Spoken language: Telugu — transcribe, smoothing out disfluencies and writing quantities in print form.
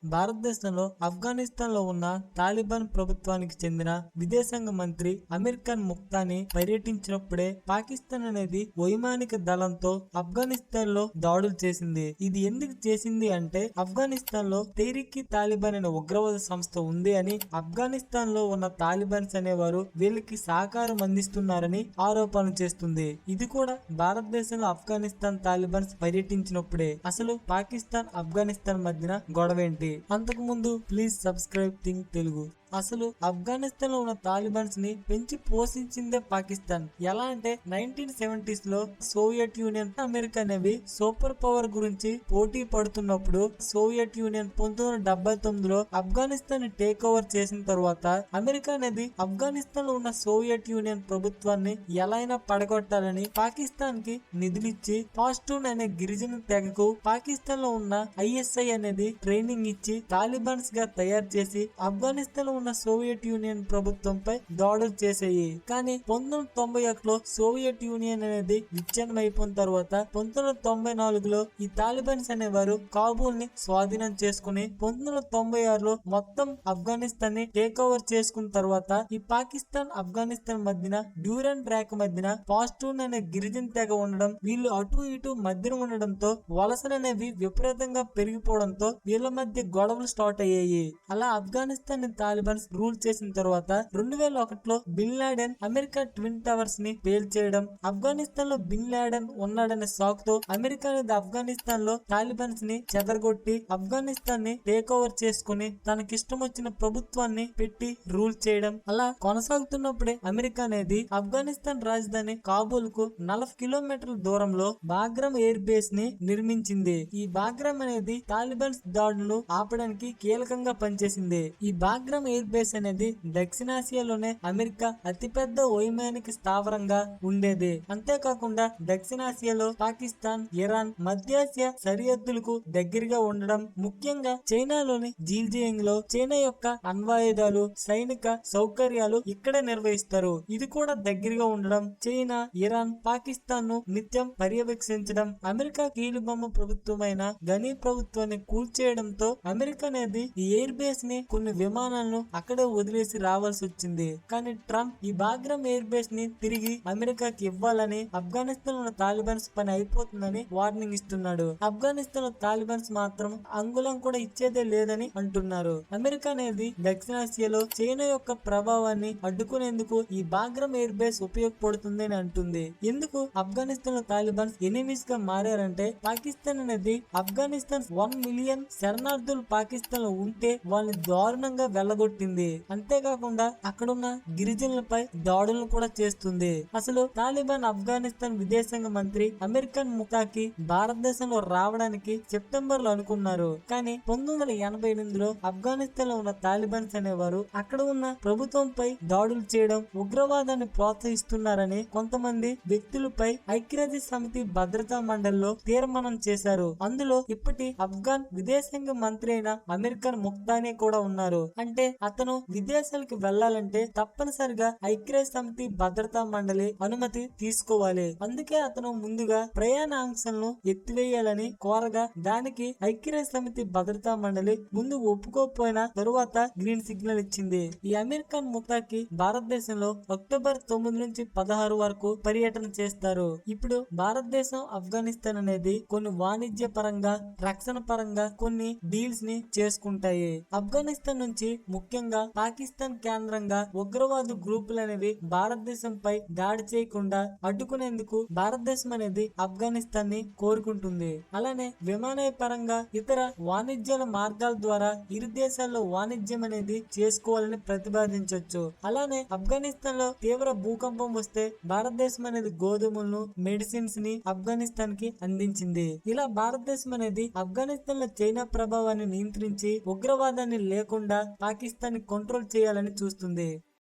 భారతదేశంలో ఆఫ్ఘనిస్తాన్ లో ఉన్న తాలిబాన్ ప్రభుత్వానికి చెందిన విదేశాంగ మంత్రి అమీర్ ఖాన్ ముక్తాని పర్యటించినప్పుడే పాకిస్తాన్ అనేది వైమానిక దళంతో ఆఫ్ఘనిస్తాన్ లో దాడులు చేసింది. ఇది ఎందుకు చేసింది అంటే ఆఫ్ఘనిస్తాన్ లో తెహ్రీక్ తాలిబాన్ అనే ఉగ్రవాద సంస్థ ఉంది అని, ఆఫ్ఘనిస్తాన్ లో ఉన్న తాలిబాన్స్ అనేవారు వీళ్ళకి సహకారం అందిస్తున్నారని ఆరోపణలు చేస్తుంది. ఇది కూడా భారతదేశంలో ఆఫ్ఘనిస్తాన్ తాలిబాన్స్ పర్యటించినప్పుడే. అసలు పాకిస్తాన్ ఆఫ్ఘనిస్తాన్ మధ్యన గొడవేంటి? అంతకు ముందు ప్లీజ్ సబ్స్క్రైబ్ థింక్ తెలుగు. అసలు ఆఫ్ఘనిస్తాన్ లో ఉన్న తాలిబాన్స్ ని పెంచి పోషించిందే పాకిస్తాన్. ఎలా అంటే 1970s లో సోవియట్ యూనియన్, అమెరికా అనేవి సూపర్ పవర్ గురించి పోటీ పడుతున్నప్పుడు సోవియట్ యూనియన్ 1979లో ఆఫ్ఘనిస్తాన్ ని టేక్ ఓవర్ చేసిన తర్వాత అమెరికా అనేది ఆఫ్ఘనిస్తాన్ లో ఉన్న సోవియట్ యూనియన్ ప్రభుత్వాన్ని ఎలా అయినా పడగొట్టాలని పాకిస్తాన్ కి నిధులిచ్చి పాస్టూన్ అనే గిరిజన తెగకు పాకిస్తాన్ లో ఉన్న ISI అనేది ట్రైనింగ్ ఇచ్చి తాలిబాన్స్ గా తయారు చేసి ఆఫ్ఘనిస్తాన్ లో ఉన్న సోవియట్ యూనియన్ ప్రభుత్వంపై దాడులు చేసాయి. కానీ 1991లో సోవియట్ యూనియన్ అనేది విచ్ఛిన్నం అయిపోయిన తర్వాత 1994లో ఈ తాలిబాన్స్ అనేవారు కాబూల్ ని స్వాధీనం చేసుకుని 1996లో మొత్తం ఆఫ్ఘనిస్తాన్ ని టేక్ ఓవర్ చేసుకున్న తర్వాత ఈ పాకిస్తాన్ ఆఫ్ఘనిస్తాన్ మధ్యన డ్యూరన్ ట్రాక్ మధ్యన పాస్టూన్ అనే గిరిజన తెగ ఉండడం, వీళ్ళు అటు ఇటు మధ్యన ఉండడంతో వలసలు అనేవి విపరీతంగా పెరిగిపోవడంతో వీళ్ళ మధ్య గొడవలు స్టార్ట్ అయ్యాయి. అలా ఆఫ్ఘనిస్తాన్ ని తాలిబాన్ రూల్ చేసిన తర్వాత 2001లో bin Laden America twin towers ని పేల్చేయడం, ఆఫ్ఘనిస్తాన్ లో బిన్ లాడెన్ ఉన్నాడనే సాక్ తో అమెరికా అనేది ఆఫ్ఘనిస్తాన్ లో తాలిబాన్స్ ని చెదరగొట్టి ఆఫ్ఘనిస్తాన్ ని టేక్ ఓవర్ చేసుకుని తనకిష్టం వచ్చిన ప్రభుత్వాన్ని పెట్టి రూల్ చేయడం అలా కొనసాగుతున్నప్పుడే అమెరికా అనేది ఆఫ్ఘనిస్తాన్ రాజధాని కాబూల్ కు 40 కిలోమీటర్ల దూరంలో బాగ్రామ్ ఎయిర్ బేస్ ని నిర్మించింది. ఈ బాగ్రామ్ అనేది తాలిబాన్స్ దాడులు ఆపడానికి కీలకంగా పనిచేసింది. ఈ బాగ్రామ్ ఎయిర్ బేస్ అనేది దక్షిణాసియాలోనే అమెరికా అతిపెద్ద వైమానిక స్థావరంగా ఉండేది. అంతేకాకుండా దక్షిణాసియాలో పాకిస్తాన్, ఇరాన్, మధ్యాసియా సరిహద్దులకు దగ్గరగా ఉండడం, ముఖ్యంగా చైనాలోని జీల్జియాంగ్ లో చైనా యొక్క అణ్వాయుధాలు, సైనిక సౌకర్యాలు ఇక్కడే నిర్వహిస్తారు. ఇది కూడా దగ్గరగా ఉండడం చైనా, ఇరాన్, పాకిస్తాన్ ను నిత్యం పర్యవేక్షించడం, అమెరికా కీలుబొమ్మ ప్రభుత్వమైన గనీ ప్రభుత్వాన్ని కూల్చేయడంతో అమెరికా అనేది ఈ ఎయిర్ బేస్ ని కొన్ని విమానాలను అక్కడే వదిలేసి రావాల్సి వచ్చింది. కానీ ట్రంప్ ఈ బాగ్రామ్ ఎయిర్ బేస్ ని తిరిగి అమెరికాకి ఇవ్వాలని, ఆఫ్ఘనిస్తాన్ లో తాలిబాన్స్ పని అయిపోతుందని వార్నింగ్ ఇస్తున్నాడు. ఆఫ్ఘనిస్తాన్ లో తాలిబాన్స్ మాత్రం అంగుళం కూడా ఇచ్చేదే లేదని అంటున్నారు. అమెరికా అనేది దక్షిణాసియాలో చైనా యొక్క ప్రభావాన్ని అడ్డుకునేందుకు ఈ బాగ్రామ్ ఎయిర్ బేస్ ఉపయోగపడుతుంది అని అంటుంది. ఎందుకు ఆఫ్ఘనిస్తాన్ లో తాలిబాన్స్ ఎనిమీస్ గా మారారంటే పాకిస్తాన్ అనేది ఆఫ్ఘనిస్తాన్ 1 మిలియన్ శరణార్థులు పాకిస్తాన్ లో ఉంటే వాళ్ళని దారుణంగా వెళ్ళగొట్టింది. అంతేకాకుండా అక్కడున్న గిరిజనులపై దాడులను కూడా చేస్తుంది. అసలు తాలిబాన్ ఆఫ్ఘనిస్తాన్ విదేశాంగ మంత్రి అమీర్ ఖాన్ ముక్తాకి భారతదేశంలో రావడానికి సెప్టెంబర్ లో అనుకున్నారు. కానీ 1988లో ఆఫ్ఘనిస్తాన్ లో ఉన్న తాలిబాన్స్ అనేవారు అక్కడ ఉన్న ప్రభుత్వంపై దాడులు చేయడం, ఉగ్రవాదాన్ని ప్రోత్సహిస్తున్నారని కొంతమంది వ్యక్తులపై ఐక్యరాజ్య సమితి భద్రతా మండలిలో తీర్మానం చేశారు. అందులో ఇప్పటి ఆఫ్ఘన్ విదేశాంగ మంత్రి అయిన అమీర్ ఖాన్ ముక్తానీ కూడా ఉన్నారు. అంటే అతను విదేశాలకు వెళ్లాలంటే తప్పనిసరిగా ఐక్యరాజ్య సమితి భద్రతా మండలి అనుమతి తీసుకోవాలి. అందుకే అతను ముందుగా ప్రయాణ ఆంక్షలను ఎత్తివేయాలని కోరగా దానికి ఐక్యరాజ్య సమితి భద్రతా మండలి ముందు ఒప్పుకోకపోయినా తరువాత గ్రీన్ సిగ్నల్ ఇచ్చింది. ఈ అమీర్ ఖాన్ ముక్తాకి భారతదేశంలో అక్టోబర్ 9 నుంచి 16 వరకు పర్యటన చేస్తారు. ఇప్పుడు భారతదేశం ఆఫ్ఘనిస్తాన్ అనేది కొన్ని వాణిజ్య పరంగా, రక్షణ పరంగా కొన్ని డీల్స్ ని చేసుకుంటాయి. ఆఫ్ఘనిస్తాన్ నుంచి ముఖ్యంగా పాకిస్తాన్ కేంద్రంగా ఉగ్రవాద గ్రూపులు అనేవి భారతదేశంపై దాడి చేయకుండా అడ్డుకునేందుకు భారతదేశం అనేది ఆఫ్ఘనిస్తాన్ ని కోరుకుంటుంది. అలానే విమానయ పరంగా ఇతర వాణిజ్యాల మార్గాల ద్వారా ఇరు దేశాల్లో వాణిజ్యం అనేది చేసుకోవాలని ప్రతిపాదించవచ్చు. అలానే ఆఫ్ఘనిస్తాన్ లో తీవ్ర భూకంపం వస్తే భారతదేశం అనేది గోధుమలను, మెడిసిన్స్ ని ఆఫ్ఘనిస్తాన్ కి అందించింది. ఇలా భారతదేశం అనేది ఆఫ్ఘనిస్తాన్ లో చైనా ప్రభావాన్ని నియంత్రించి ఉగ్రవాదాన్ని లేకుండా పాకిస్తాన్ ని కంట్రోల్ చేయాలని చూస్తుంది.